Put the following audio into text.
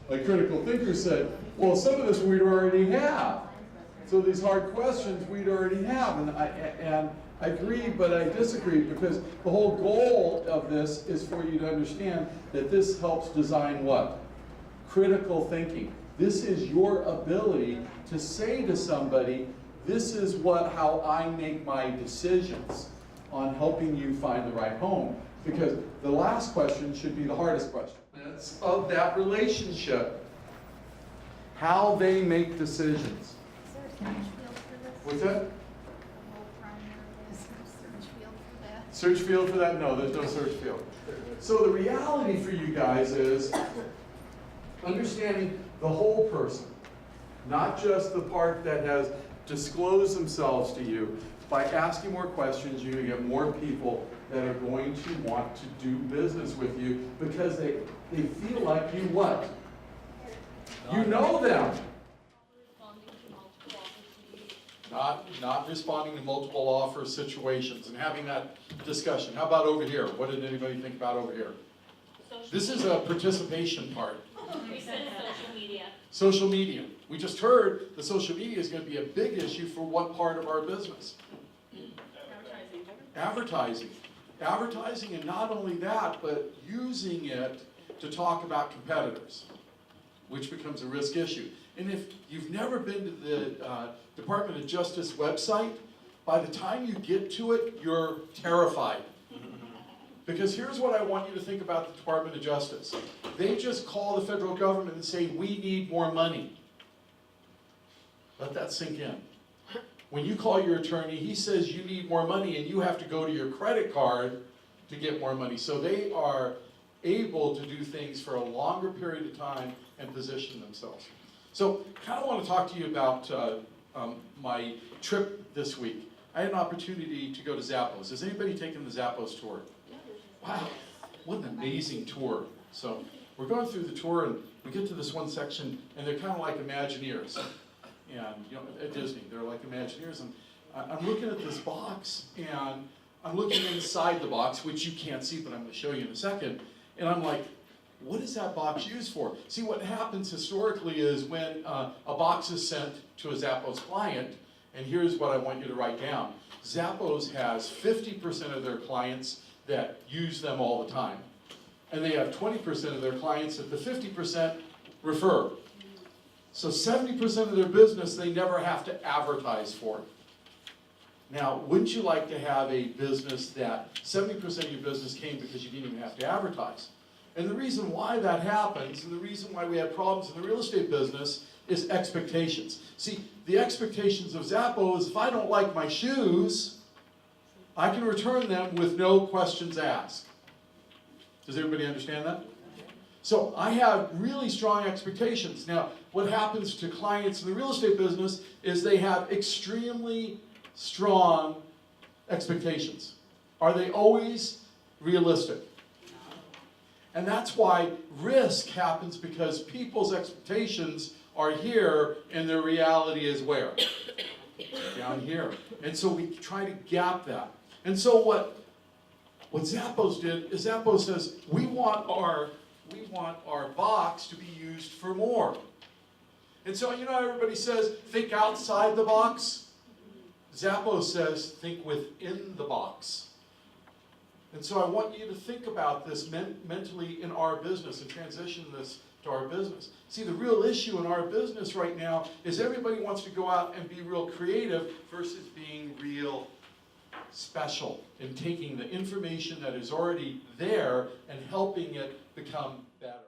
Like critical thinkers said, well, some of this we'd already have. So these hard questions we'd already have, and I agree, but I disagree, because the whole goal of this is for you to understand that this helps design what? Critical thinking. This is your ability to say to somebody, this is how I make my decisions on helping you find the right home. Because the last question should be the hardest question. It's of that relationship, how they make decisions. Is there a search field for this? What's that? The whole primary, is there a search field for that? Search field for that? No, there's no search field. So the reality for you guys is understanding the whole person, not just the part that has disclosed themselves to you. By asking more questions, you're going to get more people that are going to want to do business with you because they feel like you what? You know them. Not responding to multiple offer situations and having that discussion. How about over here? What did anybody think about over here? This is a participation part. We said social media. Social media. We just heard the social media is going to be a big issue for what part of our business? Advertising. Advertising, and not only that, but using it to talk about competitors, which becomes a risk issue. And if you've never been to the Department of Justice website, by the time you get to it, you're terrified. Because here's what I want you to think about the Department of Justice. They just call the federal government and say, we need more money. Let that sink in. When you call your attorney, he says you need more money and you have to go to your credit card to get more money. So they are able to do things for a longer period of time and position themselves. So kind of want to talk to you about my trip this week. I had an opportunity to go to Zappos. Has anybody taken the Zappos tour? Wow, what an amazing tour. So we're going through the tour and we get to this one section and they're kind of like Imagineers. And you know, at Disney, they're like Imagineers. And I'm looking at this box and I'm looking inside the box, which you can't see, but I'm going to show you in a second. And I'm like, what is that box used for? See, what happens historically is when a box is sent to a Zappos client, and here's what I want you to write down. Zappos has 50% of their clients that use them all the time. And they have 20% of their clients that the 50% refer. So 70% of their business they never have to advertise for. Now, wouldn't you like to have a business that 70% of your business came because you didn't even have to advertise? And the reason why that happens, and the reason why we have problems in the real estate business, is expectations. See, the expectations of Zappos is if I don't like my shoes, I can return them with no questions asked. Does everybody understand that? So I have really strong expectations. Now, what happens to clients in the real estate business is they have extremely strong expectations. Are they always realistic? And that's why risk happens, because people's expectations are here and their reality is where? Down here. And so we try to gap that. And so what Zappos did is Zappos says, we want our box to be used for more. And so, you know, everybody says, think outside the box. Zappos says, think within the box. And so I want you to think about this mentally in our business and transition this to our business. See, the real issue in our business right now is everybody wants to go out and be real creative versus being real special and taking the information that is already there and helping it become better.